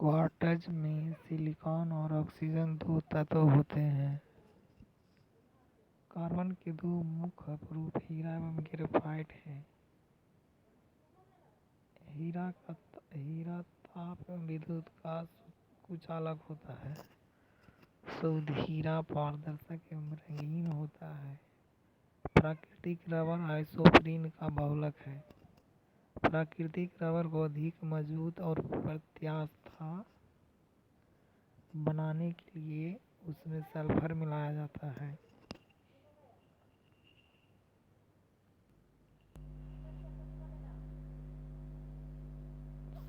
Quartz में silicon और oxygen दो तत्व होते हैं। कार्बन के दो मुख्य अपरूप हीरा एवं ग्रेफाइट हैं। हीरा ताप एवं विद्युत का कुचालक होता है। शुद्ध हीरा पारदर्शक एवं रंगीन होता है। प्राकृतिक रबर आइसोप्रीन का बहुलक है। प्राकृतिक रबर को अधिक मजबूत और प्रत्यास्था बनाने के लिए उसमें सल्फर मिलाया जाता है।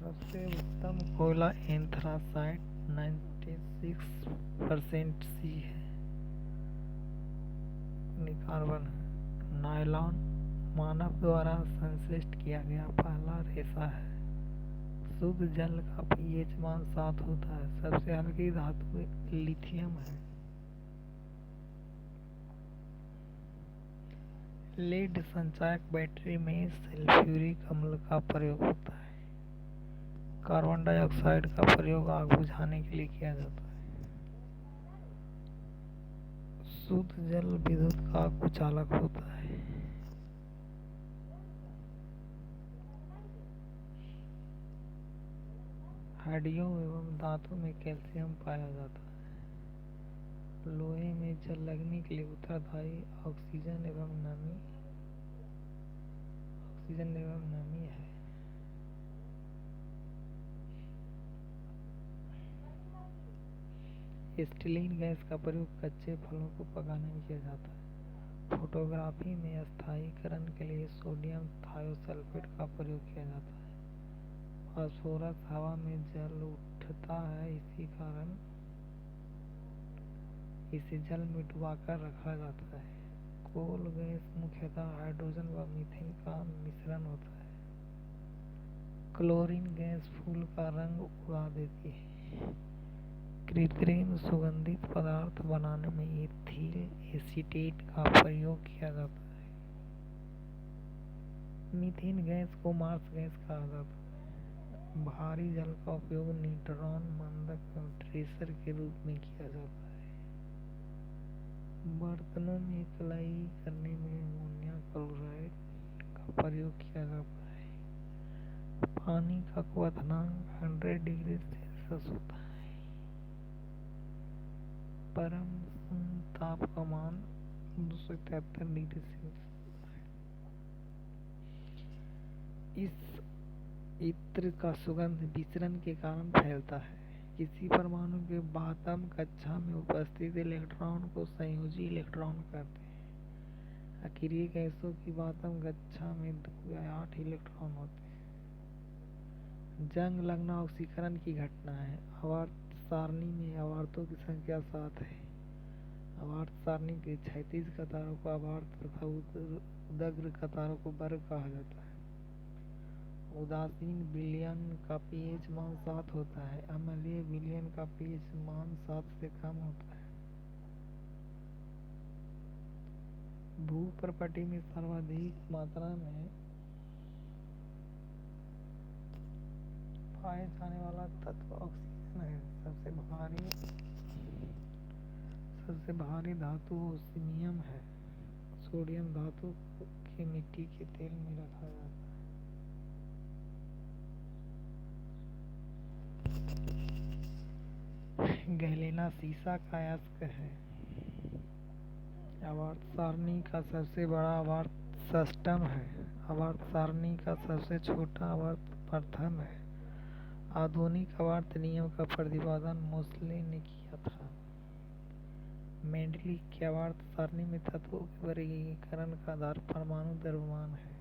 सबसे उत्तम कोयला एंथ्रासाइट 96% सी है कार्बन। नायलॉन मानव द्वारा संश्लेषित किया गया पहला रेशा है। शुद्ध जल का पीएच मान 7 होता है। सबसे हल्की धातु लिथियम है। लेड संचायक बैटरी में सल्फ्यूरिक अम्ल का प्रयोग होता है। कार्बन डाइऑक्साइड का प्रयोग आग बुझाने के लिए किया जाता है। शुद्ध जल विद्युत का कुचालक होता है। हड्डियों एवं दांतों में कैल्शियम पाया जाता है। लोहे में जल लगने के लिए उत्तरदायी ऑक्सीजन एवं नमी है। एसिटिलीन गैस का प्रयोग कच्चे फलों को पकाने में किया जाता है। फोटोग्राफी में स्थायीकरण के लिए सोडियम थायोसल्फेट का प्रयोग किया जाता है। फास्फोरस हवा में जल उठता है, इसी कारण इसे जल में डुबाकर रखा जाता है। कोल गैस मुख्यतः हाइड्रोजन व मीथेन का मिश्रण होता है। क्लोरीन गैस फूल का रंग उड़ा देती है। कृत्रिम सुगंधित पदार्थ बनाने में इथिल एसीटेट का प्रयोग किया जाता है। मीथेन गैस को मार्स गैस कहा जाता है। भारी जल का उपयोग न्यूट्रॉन मंदक एवं ट्रेसर के रूप में किया जाता है। बर्तनों में कलाई करने में अमोनियम क्लोराइड का प्रयोग किया जाता है। पानी का क्वथनांक 100 डिग्री सेल्सियस होता है। परम ताप का मान 273 डिग्री सेल्सियस है। इस इत्र का सुगंध विचरण के कारण फैलता है। किसी परमाणु के बातम कक्षा में उपस्थित इलेक्ट्रॉन को संयोजी इलेक्ट्रॉन कहते हैं। अक्रिय गैसों की बातम कक्षा में 2 या 8 इलेक्ट्रॉन होते हैं। जंग लगना ऑक्सीकरण की घटना है। आवर्त सारणी में आवर्तों की संख्या 7 है। आवर्त सारणी के क्षैतिज कतारों को आवर्त तथा उदग्र कतारों को वर्ग कहा जाता है। उदासीन विलयन का पीएच मान 7 होता है। अम्लीय विलयन का पीएच मान 7 से कम होता है। भूपर्पटी में सर्वाधिक मात्रा में पाए जाने वाला तत्व ऑक्सीजन है। सबसे भारी धातु ओस्मियम है। सोडियम धातु के मिट्टी के तेल में रखा जाता है। गैलेना सीसा का अयस्क है। आवर्त सारणी का सबसे बड़ा आवर्त षष्टम है। आवर्त सारणी का सबसे छोटा आवर्त प्रथम है। आधुनिक आवर्त नियम का प्रतिपादन मोसले ने किया था। मेंडली की आवर्त सारणी में तत्वों के वर्गीकरण का आधार परमाणु द्रव्यमान है।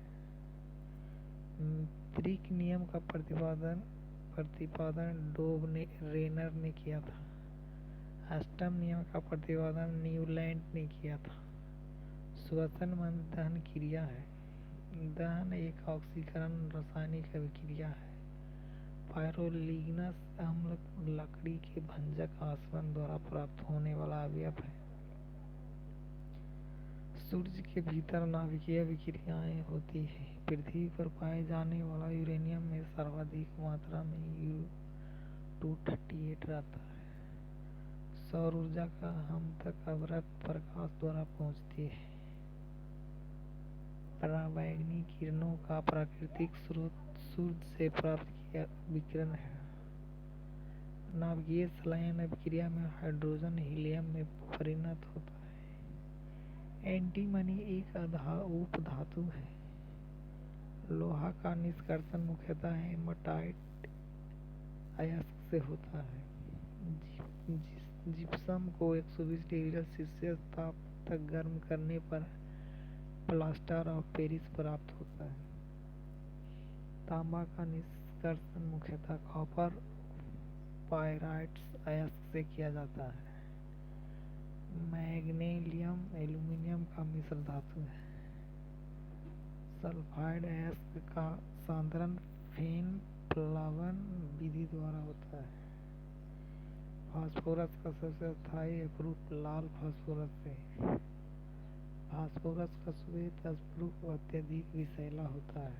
ब्रिक नियम का प्रतिपादन रेनर ने किया था। अष्टम नियम का प्रतिपादन न्यूलैंड ने किया था। श्वसन मंद दहन क्रिया है। दहन एक ऑक्सीकरण रासायनिक अभिक्रिया है। पायरोलिग्नस अम्ल लकड़ी के भंजक आसवन द्वारा प्राप्त होने वाला अवयव है। सूर्य के भीतर नाभिकीय विक्रियाएं होती है। पृथ्वी पर पाए जाने वाला यूरेनियम में सर्वाधिक मात्रा में 238 रहता है। सौर ऊर्जा का हम तक अवरक्त प्रकाश द्वारा पहुंचती है। पराबैंगनी किरणों का प्राकृतिक स्रोत सूर्य से प्राप्त किया विकिरण है। नाभिकीय संलयन अभिक्रिया में हाइड्रोजन हीलियम में परिणत होता है। एंटीमनी एक उपधातु है। लोहा का निष्कर्षण मुख्यतः हेमाटाइट अयस्क से होता है। जिप्सम को 120 डिग्री सेल्सियस ताप तक गर्म करने पर प्लास्टर ऑफ पेरिस प्राप्त होता है। तांबा का निष्कर्षण मुख्यतः कॉपर पायराइट्स अयस्क से किया जाता है। मैग्नीशियम एल्यूमीनियम का मिश्र धातु है। सल्फाइड अयस्क का सांद्रण फेन प्लावन विधि द्वारा होता है। फास्फोरस का सबसे स्थायी अपरूप लाल फास्फोरस से। फास्फोरस का श्वेत अपरूप अत्यधिक विषैला होता है।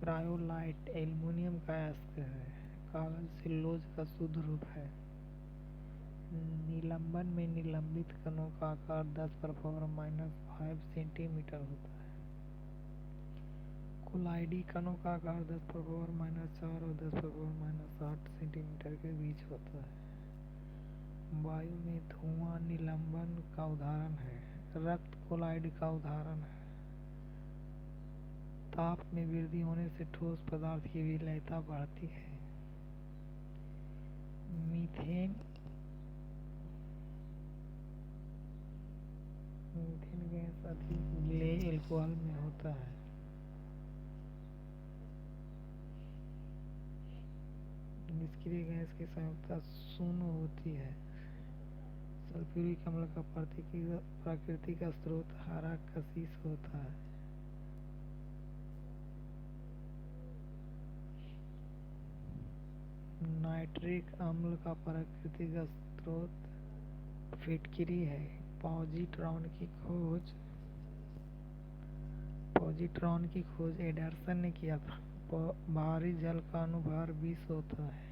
क्रायोलाइट एल्यूमीनियम का अयस्क है। कागज सेलुलोज का शुद्ध रूप है। निलंबन में निलंबित कणों का आकार 10⁻⁻5 सेंटीमीटर होता है। कोलाइडी कणों का आकार 10⁻⁻4 और 10⁻⁸ सेंटीमीटर के बीच होता है। वायु में धुआं निलंबन का उदाहरण है। रक्त कोलाइड का उदाहरण है। ताप में वृद्धि होने से ठोस पदार्थ की विलयता बढ़ती है। मीथेन गैस अधिक विलेय अल्कोहल में होता है। निष्क्रिय गैस की संयोजकता शून्य होती है। सल्फ्यूरिक अम्ल का प्राकृतिक स्रोत हरा कशिश होता है। नाइट्रिक अम्ल का प्राकृतिक स्रोत फिटकिरी है। पॉजिट्रॉन की खोज एंडरसन ने किया था। बाहरी जल का अनुभार 20 होता है।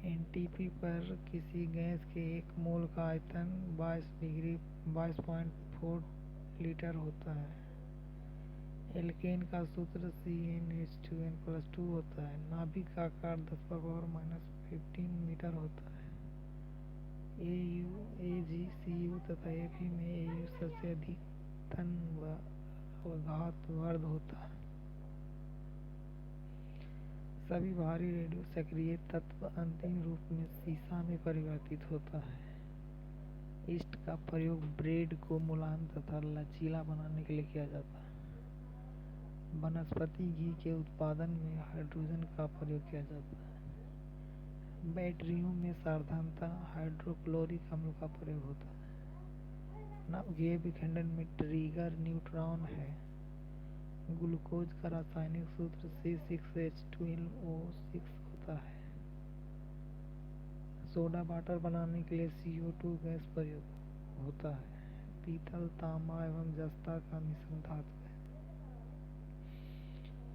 एनटीपी पर किसी गैस के एक मोल का आयतन 22.4 लीटर होता है। एल्केन का सूत्र CnH2n+2 होता है। नाभिक का आकार 10⁻⁻15 मीटर होता है। AU, AG, CU तथा Fe में AU सबसे अधिकतम अवघात वर्ध होता है। सभी भारी रेडियो सक्रिय तत्व अंतिम रूप में सीसा में परिवर्तित होता है। ईस्ट का प्रयोग ब्रेड को मुलायम तथा लचीला बनाने के लिए किया जाता है। वनस्पति घी के उत्पादन में हाइड्रोजन का प्रयोग किया जाता है। बैटरियों में साधारणतः हाइड्रोक्लोरिक अम्ल का प्रयोग होता है। नाभिकीय विखंडन में ट्रिगर न्यूट्रॉन है। ग्लूकोज का रासायनिक सूत्र C6H12O6 होता है। सोडा वाटर बनाने के लिए CO2 गैस प्रयोग होता है। पीतल तांबा एवं जस्ता का मिश्रण धातु है।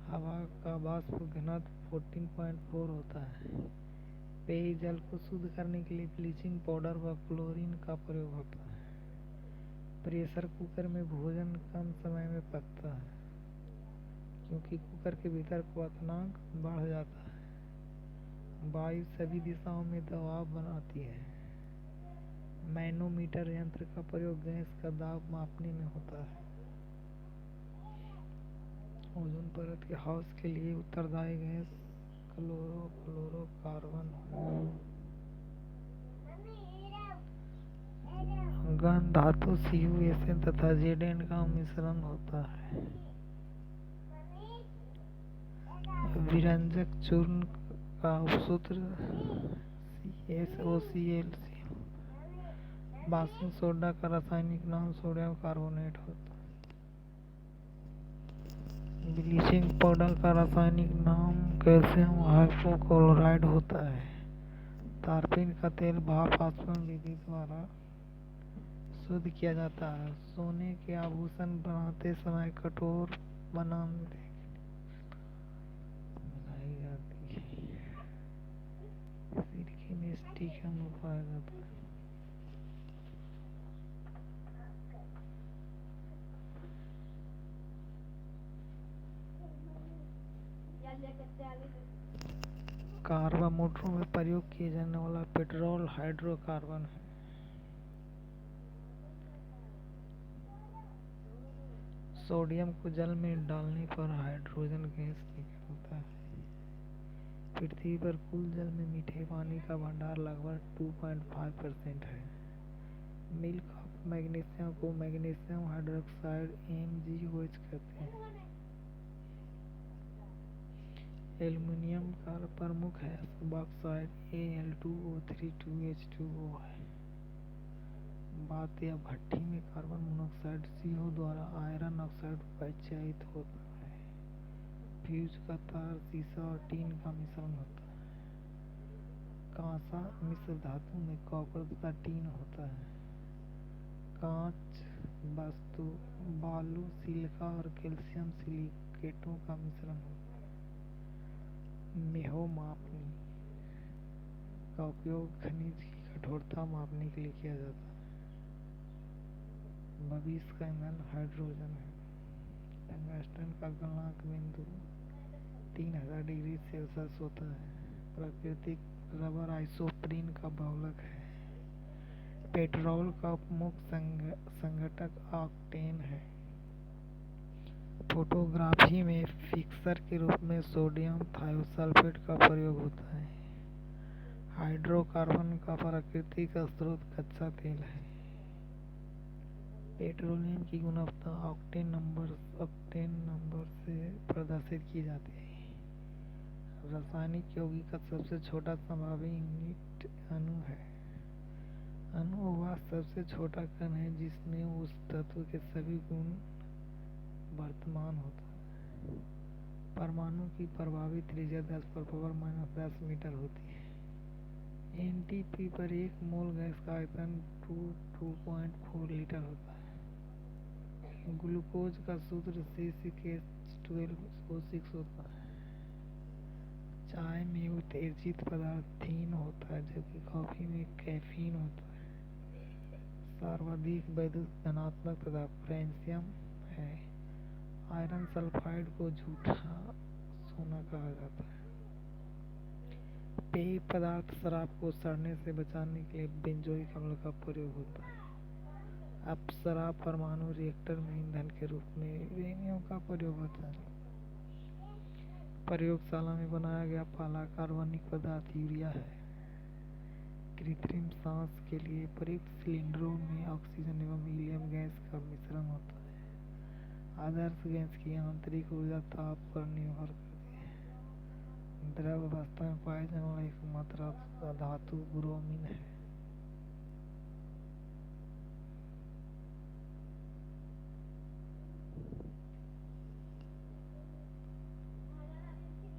हवा का वाष्प घनत्व 14.4 होता है। पेयजल को शुद्ध करने के लिए ब्लीचिंग पाउडर व क्लोरीन का प्रयोग होता है। प्रेशर कुकर में भोजन कम समय में पकता है क्योंकि कुकर के भीतर क्वथनांक बढ़ जाता है। वायु सभी दिशाओं में दबाव बनाती है। मैनोमीटर यंत्र का प्रयोग गैस का दाब मापने में होता है। ओजोन परत के ह्रास के लिए उत्तरदायी गैस क्लोरोफ्लोरोकार्बन गहन धातु CuSN तथा Zn का मिश्रण होता है। विरंजक चूर्ण का उपसूत्र CSOCl। बाकिंग सोडा का रासायनिक नाम सोडियम कार्बोनेट होता है। ब्लीचिंग पाउडर का रासायनिक नाम कैल्शियम हाइपोक्लोराइड होता है। तारपीन का तेल भाप आसवन विधि द्वारा शुद्ध किया जाता है। सोने के आभूषण बनाते समय कठोर बनाने मिलाई जाती है। स्टिक में पाया जाता है। कार्बन मोटरों में प्रयोग किए जाने वाला पेट्रोल हाइड्रोकार्बन है। सोडियम को जल में डालने पर हाइड्रोजन गैस निकलता है। पृथ्वी पर कुल जल में मीठे पानी का भंडार लगभग 2.5% है। मिल्क ऑफ मैग्नीशियम को मैग्नीशियम हाइड्रोक्साइड MgOH कहते हैं। एल्युमिनियम का प्रमुख है ऑक्साइड Al2O32H2O है। बात या भट्ठी में कार्बन मोनोऑक्साइड CO द्वारा आयरन ऑक्साइड परिचयित होता है। फ्यूज का तार सीसा और टीन का मिश्रण होता है। कांसा मिश्र धातु में कॉपर तथा टीन होता है। कांच वस्तु बालू सिलिका और कैल्शियम सिलिकेटों का मिश्रण होता है। मेहो मापनी का उपयोग खनिज की कठोरता मापने के लिए किया जाता है। भविष्य का ईंधन हाइड्रोजन है। टंगस्टन का गलनांक बिंदु 3000 डिग्री सेल्सियस होता है। प्राकृतिक रबर आइसोप्रीन का बहुलक है। पेट्रोल का मुख्य संघटक ऑक्टेन है। फोटोग्राफी में फिक्सर के रूप में सोडियम थायोसल्फेट का प्रयोग होता है। हाइड्रोकार्बन का प्राकृतिक स्रोत कच्चा तेल है। पेट्रोलियम की गुणवत्ता ऑक्टेन नंबर से प्रदर्शित की जाती है। रासायनिक यौगिक का सबसे छोटा संभावी यूनिट अणु है। अणु वह सबसे छोटा कण है जिसमें उस तत्व के सभी गुण वर्तमान होता है। परमाणु की प्रभावी त्रिज्या 10⁻⁻10 मीटर होती है। NTP पर एक मोल गैस का आयतन 2.4 लीटर होता है। ग्लूकोज का सूत्र C6H12O6 होता है। चाय में उत्तेजित पदार्थ थीन होता है जबकि कॉफी में कैफीन होता है। सर्वाधिक वैद्युत धनात्मक पदार्थ पोटेशियम है। आयरन सल्फाइड को झूठा सोना कहा जाता है। पेय पदार्थ शराब को सड़ने से बचाने के लिए बेंजोइक अम्ल का प्रयोग होता है। अब शराब परमाणु रिएक्टर में ईंधन के रूप में यूरेनियम का प्रयोग होता है। प्रयोगशाला में बनाया गया पहला कार्बनिक पदार्थ यूरिया है। कृत्रिम सांस के लिए प्रयुक्त सिलेंडरों में ऑक्सीजन एवं हीलियम गैस का मिश्रण होता है। आदर्श गैस की आंतरिक ऊर्जा ताप पर निर्भर करती है। द्रव अवस्था में पाया जाने वाला एकमात्र धातु ब्रोमीन है।